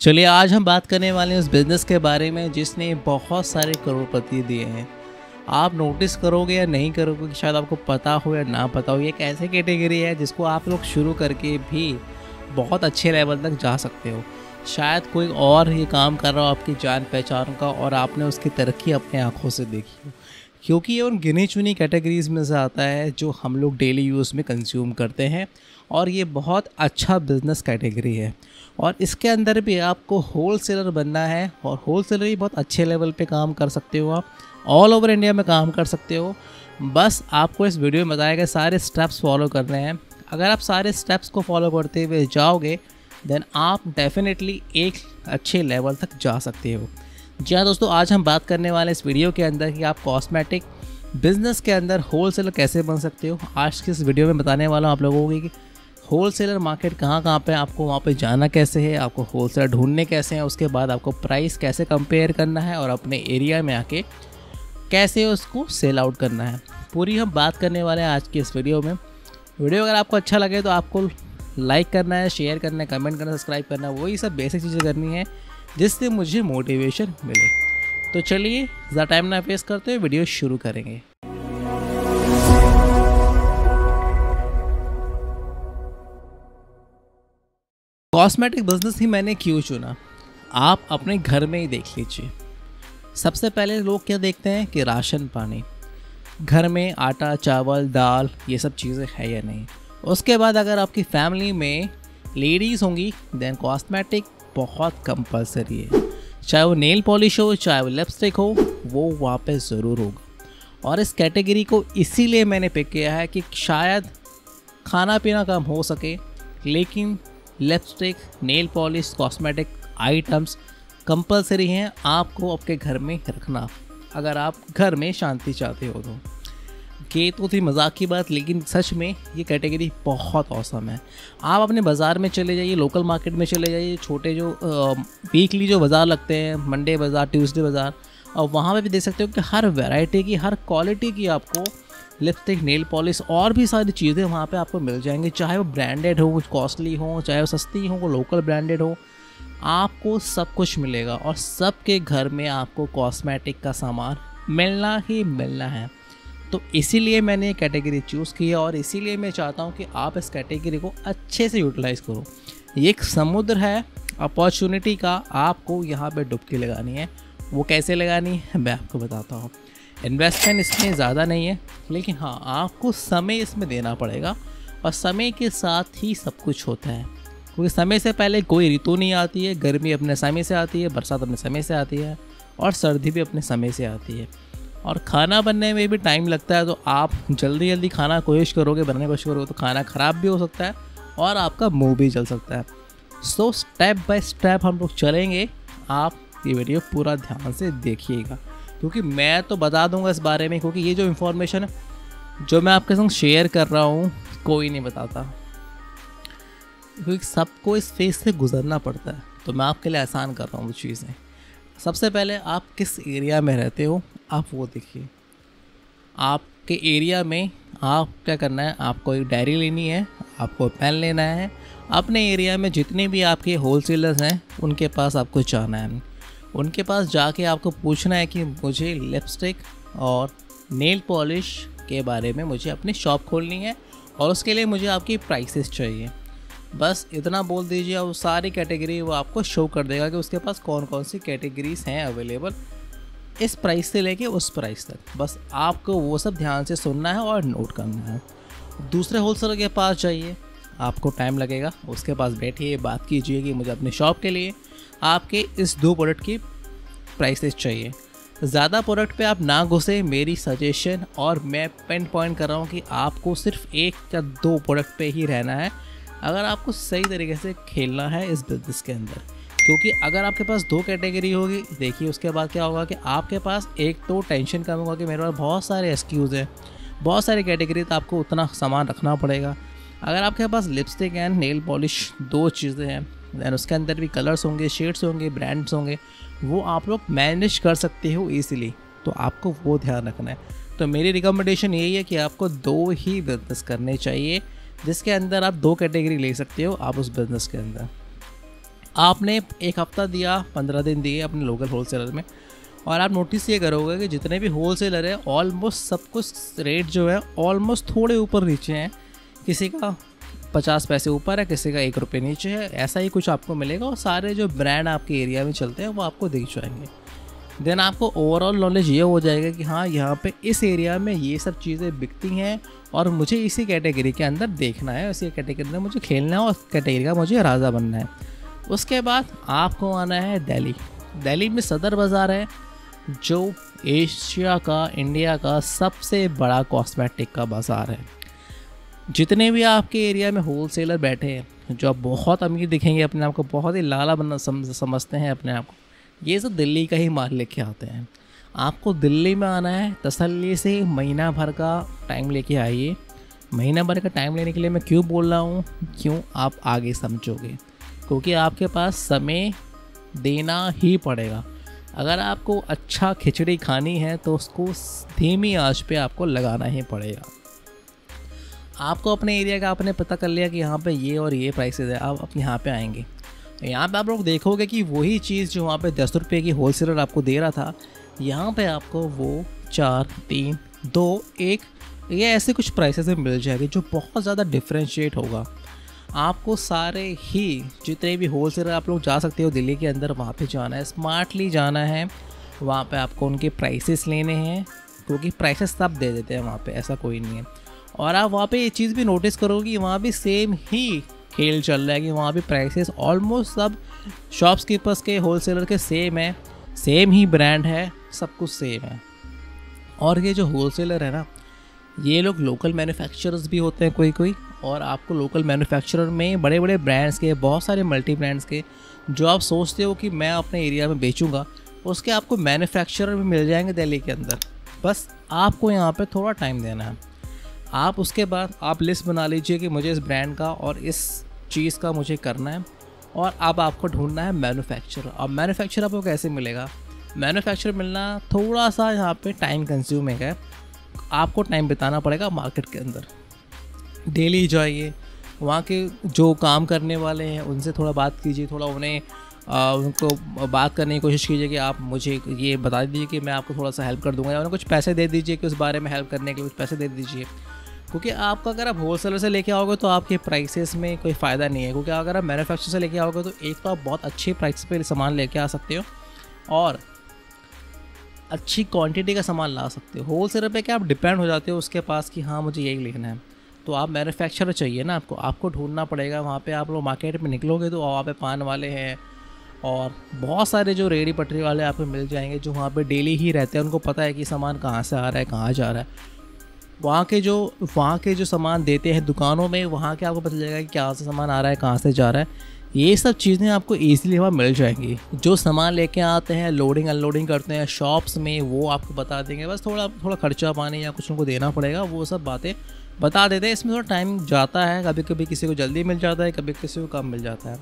चलिए आज हम बात करने वाले हैं उस बिज़नेस के बारे में जिसने बहुत सारे करोड़पति दिए हैं। आप नोटिस करोगे या नहीं करोगे कि शायद आपको पता हो या ना पता हो, ये एक ऐसी कैटेगरी है जिसको आप लोग शुरू करके भी बहुत अच्छे लेवल तक जा सकते हो। शायद कोई और ये काम कर रहा हो आपकी जान पहचान का और आपने उसकी तरक्की अपने आँखों से देखी हो, क्योंकि ये उन गिनी चुनी कैटेगरीज़ में से आता है जो हम लोग डेली यूज़ में कंज्यूम करते हैं और ये बहुत अच्छा बिज़नेस कैटेगरी है। और इसके अंदर भी आपको होल सेलर बनना है और होल सेलर ही बहुत अच्छे लेवल पे काम कर सकते हो। आप ऑल ओवर इंडिया में काम कर सकते हो। बस आपको इस वीडियो में बताया गया सारे स्टेप्स फॉलो करने हैं। अगर आप सारे स्टेप्स को फॉलो करते हुए जाओगे देन आप डेफिनेटली एक अच्छे लेवल तक जा सकते हो। जी हाँ दोस्तों, आज हम बात करने वाले इस वीडियो के अंदर कि आप कॉस्मेटिक बिज़नेस के अंदर होल सेलर कैसे बन सकते हो। आज की इस वीडियो में बताने वाला हूँ आप लोगों को कि होल सेलर मार्केट कहाँ पे, आपको वहाँ पे जाना कैसे है, आपको होल सेलर ढूंढने कैसे हैं, उसके बाद आपको प्राइस कैसे कंपेयर करना है और अपने एरिया में आके कैसे उसको सेल आउट करना है, पूरी हम बात करने वाले हैं आज की इस वीडियो में। वीडियो अगर आपको अच्छा लगे तो आपको लाइक करना है, शेयर करना है, कमेंट करना है, सब्सक्राइब करना है, वही सब बेसिक चीज़ें करनी है जिससे मुझे मोटिवेशन मिले। तो चलिए ज़्यादा टाइम ना वेस्ट करते हुए वीडियो शुरू करेंगे। कॉस्मेटिक बिजनेस ही मैंने क्यों चुना, आप अपने घर में ही देख लीजिए। सबसे पहले लोग क्या देखते हैं कि राशन पानी, घर में आटा चावल दाल ये सब चीज़ें है या नहीं। उसके बाद अगर आपकी फैमिली में लेडीज़ होंगी देन कॉस्मेटिक बहुत कंपलसरी है। चाहे वो नेल पॉलिश हो, चाहे वो लिपस्टिक हो, वो वहाँ पे ज़रूर होगा। और इस कैटेगरी को इसीलिए मैंने पिक किया है कि शायद खाना पीना कम हो सके लेकिन lipstick, nail polish, cosmetic items compulsory हैं आपको आपके घर में रखना अगर आप घर में शांति चाहते हो तो। ये तो थी मजाक की बात, लेकिन सच में ये कैटेगरी बहुत औसम है। आप अपने बाज़ार में चले जाइए, लोकल मार्केट में चले जाइए, छोटे जो वीकली जो बाज़ार लगते हैं, मंडे बाज़ार, ट्यूसडे बाज़ार, और वहाँ पे भी देख सकते हो कि हर वैरायटी की, हर क्वालिटी की आपको लिपस्टिक, नेल पॉलिश और भी सारी चीज़ें वहाँ पे आपको मिल जाएंगी। चाहे वो ब्रांडेड हो, कुछ कॉस्टली हो, चाहे वो सस्ती हो, वो लोकल ब्रांडेड हो, आपको सब कुछ मिलेगा। और सबके घर में आपको कॉस्मेटिक का सामान मिलना ही मिलना है। तो इसीलिए मैंने ये कैटेगरी चूज़ की है और इसीलिए मैं चाहता हूँ कि आप इस कैटेगरी को अच्छे से यूटिलाइज़ करो। ये एक समुद्र है अपॉर्चुनिटी का, आपको यहाँ पे डुबकी लगानी है। वो कैसे लगानी है मैं आपको बताता हूँ। इन्वेस्टमेंट इसमें ज़्यादा नहीं है, लेकिन हाँ आपको समय इसमें देना पड़ेगा और समय के साथ ही सब कुछ होता है। क्योंकि समय से पहले कोई ऋतु नहीं आती है। गर्मी अपने समय से आती है, बरसात अपने समय से आती है और सर्दी भी अपने समय से आती है। और खाना बनने में भी टाइम लगता है, तो आप जल्दी जल्दी खाना कोशिश करोगे, बनाने की कोशिश करोगे तो खाना ख़राब भी हो सकता है और आपका मुँह भी जल सकता है। सो स्टेप बाय स्टेप हम लोग चलेंगे। आप ये वीडियो पूरा ध्यान से देखिएगा, क्योंकि मैं तो बता दूंगा इस बारे में, क्योंकि ये जो इन्फॉर्मेशन जो मैं आपके संग शेयर कर रहा हूँ कोई नहीं बताता, क्योंकि सबको इस फेज से गुजरना पड़ता है। तो मैं आपके लिए आसान कर रहा हूँ वो चीज़ें। सबसे पहले आप किस एरिया में रहते हो आप वो देखिए। आपके एरिया में आप क्या करना है, आपको एक डायरी लेनी है, आपको पेन लेना है। अपने एरिया में जितने भी आपके होल सेलर्स हैं उनके पास आपको जाना है। उनके पास जाके आपको पूछना है कि मुझे लिपस्टिक और नेल पॉलिश के बारे में मुझे अपनी शॉप खोलनी है और उसके लिए मुझे आपकी प्राइसेस चाहिए। बस इतना बोल दीजिए और सारी कैटेगरी वो आपको शो कर देगा कि उसके पास कौन कौन सी कैटेगरीज हैं अवेलेबल, इस प्राइस से लेके उस प्राइस तक। बस आपको वो सब ध्यान से सुनना है और नोट करना है। दूसरे होलसेलर के पास जाइए, आपको टाइम लगेगा, उसके पास बैठिए, बात कीजिए कि मुझे अपने शॉप के लिए आपके इस 2 प्रोडक्ट की प्राइसेस चाहिए। ज़्यादा प्रोडक्ट पे आप ना घुसे, मेरी सजेशन, और मैं पिन पॉइंट कर रहा हूँ कि आपको सिर्फ 1 या 2 प्रोडक्ट पे ही रहना है अगर आपको सही तरीके से खेलना है इस बिज़नेस के अंदर। क्योंकि अगर आपके पास 2 कैटेगरी होगी, देखिए उसके बाद क्या होगा कि आपके पास एक तो टेंशन कम होगा कि मेरे पास बहुत सारे एक्सक्यूज़ हैं, बहुत सारी कैटेगरी, तो आपको उतना सामान रखना पड़ेगा। अगर आपके पास लिपस्टिक एंड नेल पॉलिश 2 चीज़ें हैं दैन उसके अंदर भी कलर्स होंगे, शेड्स होंगे, ब्रांड्स होंगे, वो आप लोग मैनेज कर सकते हो ईजिली। तो आपको वो ध्यान रखना है। तो मेरी रिकमेंडेशन यही है कि आपको 2 ही बिज़नेस करने चाहिए, जिसके अंदर आप 2 कैटेगरी ले सकते हो आप उस बिज़नेस के अंदर। आपने एक हफ़्ता दिया, 15 दिन दिए अपने लोकल होलसेलर में, और आप नोटिस ये करोगे कि जितने भी होलसेलर है ऑलमोस्ट सब कुछ रेट जो है ऑलमोस्ट थोड़े ऊपर नीचे हैं। किसी का 50 पैसे ऊपर है, किसी का 1 रुपये नीचे है, ऐसा ही कुछ आपको मिलेगा। और सारे जो ब्रांड आपके एरिया में चलते हैं वो आपको दिख जाएंगे। देन आपको ओवरऑल नॉलेज ये हो जाएगा कि हाँ, यहाँ पे इस एरिया में ये सब चीज़ें बिकती हैं और मुझे इसी कैटेगरी के अंदर देखना है, इसी कैटेगरी में मुझे खेलना है और कैटेगरी का मुझे राजा बनना है। उसके बाद आपको आना है दिल्ली। दिल्ली में सदर बाज़ार है, जो एशिया का, इंडिया का सबसे बड़ा कॉस्मेटिक का बाज़ार है। जितने भी आपके एरिया में होलसेलर बैठे हैं जो आप बहुत अमीर दिखेंगे, अपने आप को बहुत ही लाला बनना समझते हैं अपने आप को, ये सब दिल्ली का ही माल लेके आते हैं। आपको दिल्ली में आना है, तसल्ली से महीना भर का टाइम लेके आइए। महीना भर का टाइम लेने के लिए मैं क्यों बोल रहा हूँ, क्यों आप आगे समझोगे, क्योंकि आपके पास समय देना ही पड़ेगा। अगर आपको अच्छा खिचड़ी खानी है तो उसको धीमी आंच पे आपको लगाना ही पड़ेगा। आपको अपने एरिया का आपने पता कर लिया कि यहाँ पे ये और ये प्राइसेस है, आप यहाँ पे आएंगे तो यहाँ पे आप लोग देखोगे कि वही चीज़ जो वहाँ पे 10 रुपये की होलसेलर आपको दे रहा था, यहाँ पे आपको वो 4, 3, 2, 1 ये ऐसे कुछ प्राइसेस में मिल जाएगी, जो बहुत ज़्यादा डिफ्रेंशिएट होगा। आपको सारे ही जितने भी होलसेलर आप लोग जा सकते हो दिल्ली के अंदर, वहाँ पे जाना है, स्मार्टली जाना है। वहाँ पे आपको उनके प्राइसेस लेने हैं, क्योंकि प्राइसेस सब दे देते हैं वहाँ पे, ऐसा कोई नहीं है। और आप वहाँ पे ये चीज़ भी नोटिस करोगे, वहाँ भी सेम ही खेल चल रहा है कि वहाँ भी प्राइसेस ऑलमोस्ट सब शॉप्सकीपर्स के, होलसेलर के सेम है, सेम ही ब्रांड है, सब कुछ सेम है। और ये जो होलसेलर है ना, ये लोग लोकल मैन्युफैक्चरर्स भी होते हैं कोई, और आपको लोकल मैन्युफैक्चरर में बड़े बड़े ब्रांड्स के, बहुत सारे मल्टी ब्रांड्स के जो आप सोचते हो कि मैं अपने एरिया में बेचूंगा, उसके आपको मैन्युफैक्चरर भी मिल जाएंगे दिल्ली के अंदर। बस आपको यहाँ पे थोड़ा टाइम देना है। आप उसके बाद आप लिस्ट बना लीजिए कि मुझे इस ब्रांड का और इस चीज़ का मुझे करना है, और अब आपको ढूंढना है मैन्युफैक्चरर। अब मैन्युफैक्चरर आपको कैसे मिलेगा, मैन्युफैक्चरर मिलना थोड़ा सा यहाँ पे टाइम कंज्यूमिंग है। आपको टाइम बिताना पड़ेगा मार्केट के अंदर, डेली जाइए, वहाँ के जो काम करने वाले हैं उनसे थोड़ा बात कीजिए, थोड़ा उनको बात करने की कोशिश कीजिए कि आप मुझे ये बता दीजिए कि मैं आपको थोड़ा सा हेल्प कर दूंगा, या उन्हें कुछ पैसे दे दीजिए कि उस बारे में हेल्प करने के लिए कुछ पैसे दे दीजिए। क्योंकि आपका अगर आप होलसेलर से लेके आओगे तो आपके प्राइसेस में कोई फ़ायदा नहीं है, क्योंकि अगर आप मैन्युफैक्चरर से लेके आओगे तो एक तो आप बहुत अच्छे प्राइस पे सामान लेके आ सकते हो और अच्छी क्वांटिटी का सामान ला सकते हो। होलसेलर पे क्या आप डिपेंड हो जाते हो उसके पास कि हाँ मुझे यही लेना है, तो आप मैन्युफैक्चरर चाहिए ना, आपको ढूंढना पड़ेगा। वहाँ पे आप लोग मार्केट में निकलोगे तो वहाँ पे पान वाले हैं और बहुत सारे जो रेडी पटरी वाले आपको मिल जाएंगे, जो वहाँ पे डेली ही रहते हैं, उनको पता है कि सामान कहाँ से आ रहा है, कहाँ जा रहा है। वहाँ के जो सामान देते हैं दुकानों में, वहाँ के आपको पता चलेगा कि कहाँ से सामान आ रहा है, कहाँ से जा रहा है। ये सब चीज़ें आपको ईज़िली वहाँ मिल जाएंगी। जो सामान लेके आते हैं, लोडिंग अनलोडिंग करते हैं शॉप्स में, वो आपको बता देंगे। बस थोड़ा खर्चा पानी या कुछ उनको देना पड़ेगा, वो सब बातें बता देते हैं। इसमें थोड़ा टाइम जाता है, कभी कभी किसी को जल्दी मिल जाता है, कभी किसी को कम मिल जाता है।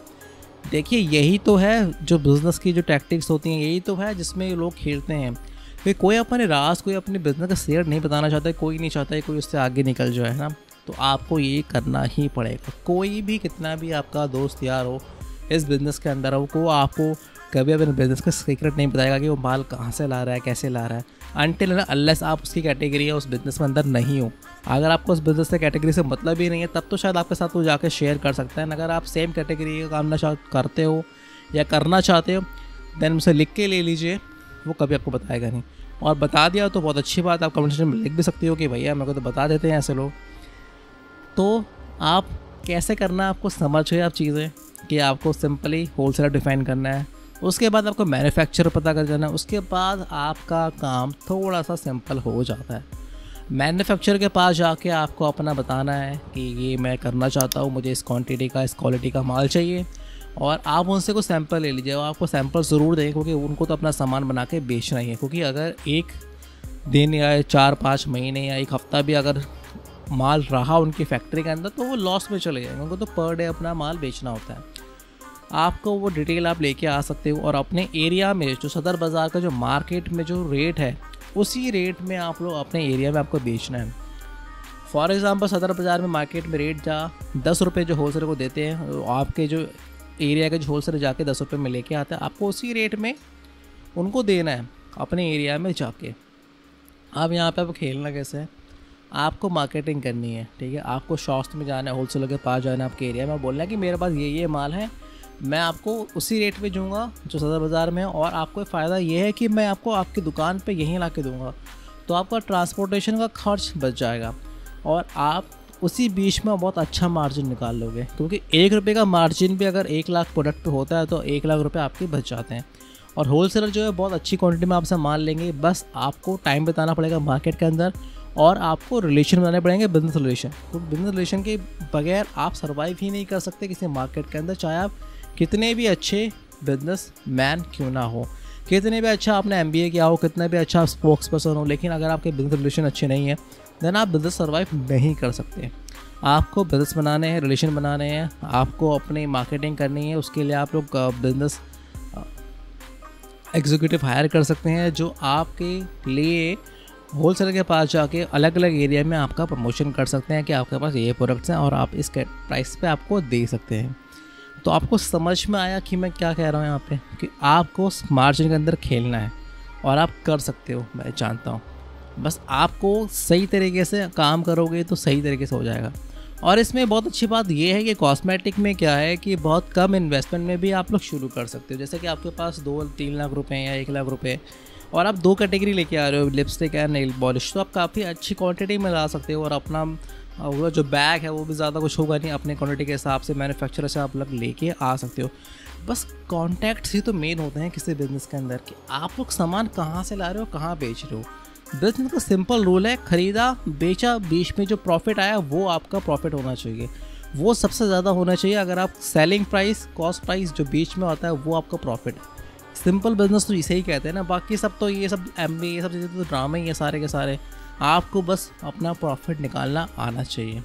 देखिए यही तो है जो बिज़नेस की जो टैक्टिक्स होती हैं, यही तो है जिसमें लोग खेलते हैं। फिर कोई अपने राज, कोई अपने बिज़नेस का शेयर नहीं बताना चाहता है, कोई नहीं चाहता है कोई उससे आगे निकल जाए, है ना। तो आपको ये करना ही पड़ेगा। कोई भी कितना भी आपका दोस्त यार हो इस बिज़नेस के अंदर हो, को आपको कभी अपने बिज़नेस का सीक्रेट नहीं बताएगा कि वो माल कहाँ से ला रहा है, कैसे ला रहा है, अनटिल अनलेस आप उसकी कैटेगरी या उस बिज़नेस में अंदर नहीं हो। अगर आपको उस बिज़नेस से कैटेगरी से मतलब ही नहीं है, तब तो शायद आपके साथ वो जाकर शेयर कर सकता है। अगर आप सेम कैटेगरी का काम करते हो या करना चाहते हो, देन उसे लिख के ले लीजिए, वो कभी आपको बताएगा नहीं। और बता दिया तो बहुत अच्छी बात, आप कमेंट सेक्शन में लिख भी सकते हो कि भैया मेरे को तो बता देते हैं ऐसे लोग। तो आप कैसे करना है, आपको समझिए आप चीज़ें कि आपको सिंपली होलसेलर डिफाइन करना है, उसके बाद आपको मैन्युफैक्चरर पता कर जाना है, उसके बाद आपका काम थोड़ा सा सिंपल हो जाता है। मैन्युफैक्चरर के पास जाके आपको अपना बताना है कि ये मैं करना चाहता हूँ, मुझे इस क्वांटिटी का, इस क्वालिटी का माल चाहिए, और आप उनसे कुछ सैंपल ले लीजिए। आपको सैंपल ज़रूर दें, क्योंकि उनको तो अपना सामान बना के बेचना ही है। क्योंकि अगर एक दिन या 4-5 महीने या एक हफ़्ता भी अगर माल रहा उनकी फैक्ट्री के अंदर, तो वो लॉस में चले जाएंगे। उनको तो पर डे अपना माल बेचना होता है। आपको वो डिटेल आप लेके आ सकते हो, और अपने एरिया में जो सदर बाज़ार का जो मार्केट में जो रेट है, उसी रेट में आप लोग अपने एरिया में आपको बेचना है। फॉर एग्ज़ाम्पल सदर बाज़ार में मार्केट में रेट जा 10 रुपये जो होलसेलर को देते हैं, आपके जो एरिया के जो होलसेलर जाके 10 रुपये में लेके आते हैं, आपको उसी रेट में उनको देना है अपने एरिया में जाके। अब यहाँ पे आप खेलना कैसे है, आपको मार्केटिंग करनी है, ठीक है। आपको शॉप्स में जाना है, होलसेलर के पास जाना है, आपके एरिया में बोलना है कि मेरे पास ये माल है, मैं आपको उसी रेट पे दूंगा जो सदर बाज़ार में है, और आपको फ़ायदा ये है कि मैं आपको आपकी दुकान पे यहीं ला के दूँगा, तो आपका ट्रांसपोर्टेशन का खर्च बच जाएगा और आप उसी बीच में बहुत अच्छा मार्जिन निकाल लोगे, क्योंकि 1 रुपये का मार्जिन भी अगर 1 लाख प्रोडक्ट पे होता है तो 1 लाख रुपये आपके बच जाते हैं। और होलसेलर जो है बहुत अच्छी क्वांटिटी में आपसे माल लेंगे, बस आपको टाइम बिताना पड़ेगा मार्केट के अंदर और आपको रिलेशन बनाने पड़ेंगे, बिजनेस रिलेशन। तो बिजनेस रिलेशन के बगैर आप सर्वाइव ही नहीं कर सकते किसी मार्केट के अंदर, चाहे आप कितने भी अच्छे बिजनेस मैन क्यों ना हो, कितने भी अच्छा आपने MBA किया हो, कितना भी अच्छा स्पोक्स पर्सन हो, लेकिन अगर आपके बिजनेस रिलेशन अच्छे नहीं है देन आप बिजनेस सर्वाइव नहीं कर सकते। आपको बिजनेस बनाने हैं, रिलेशन बनाने हैं, आपको अपनी मार्केटिंग करनी है, उसके लिए आप लोग बिजनेस एग्जीक्यूटिव हायर कर सकते हैं जो आपके लिए होलसेलर के पास जाके अलग अलग एरिया में आपका प्रमोशन कर सकते हैं कि आपके पास ये प्रोडक्ट्स हैं और आप इस प्राइस पे आपको दे सकते हैं। तो आपको समझ में आया कि मैं क्या कह रहा हूँ यहाँ पे, कि आपको मार्जिन के अंदर खेलना है और आप कर सकते हो, मैं जानता हूँ। बस आपको सही तरीके से काम करोगे तो सही तरीके से हो जाएगा। और इसमें बहुत अच्छी बात ये है कि कॉस्मेटिक में क्या है कि बहुत कम इन्वेस्टमेंट में भी आप लोग शुरू कर सकते हो। जैसे कि आपके पास 2-3 लाख रुपए या 1 लाख रुपए और आप 2 कैटेगरी लेके आ रहे हो, लिपस्टिक एंड नेल पॉलिश, तो आप काफ़ी अच्छी क्वांटिटी में ला सकते हो और अपना वो जो बैग है वो भी ज़्यादा कुछ होगा नहीं, अपने क्वांटिटी के हिसाब से मैन्युफैक्चरर से आप लोग लेके आ सकते हो। बस कॉन्टैक्ट्स ही तो मेन होते हैं किसी बिज़नेस के अंदर, कि आप लोग सामान कहाँ से ला रहे हो, कहाँ बेच रहे हो। बिजनेस का सिंपल रूल है, ख़रीदा बेचा, बीच में जो प्रॉफिट आया वो आपका प्रॉफिट होना चाहिए, वो सबसे ज़्यादा होना चाहिए। अगर आप सेलिंग प्राइस, कॉस्ट प्राइस जो बीच में होता है वो आपका प्रॉफिट है। सिंपल बिजनेस तो इसे ही कहते हैं ना, बाकी सब तो ये सब MBA ये सब चीज़ें तो ड्रामे ही है सारे के सारे। आपको बस अपना प्रॉफिट निकालना आना चाहिए।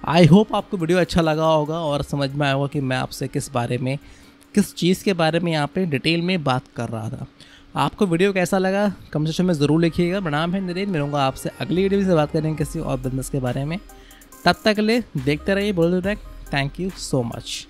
आई होप आपको वीडियो अच्छा लगा होगा और समझ में आया होगा कि मैं आपसे किस चीज़ के बारे में यहाँ पे डिटेल में बात कर रहा था। आपको वीडियो कैसा लगा कमेंट सेक्शन में ज़रूर लिखिएगा। मेरा नाम है नरेंद्र, मिलूंगा आपसे अगली वीडियो से बात करेंगे किसी और बिजनेस के बारे में। तब तक के लिए देखते रहिए bold track. Thank you so much.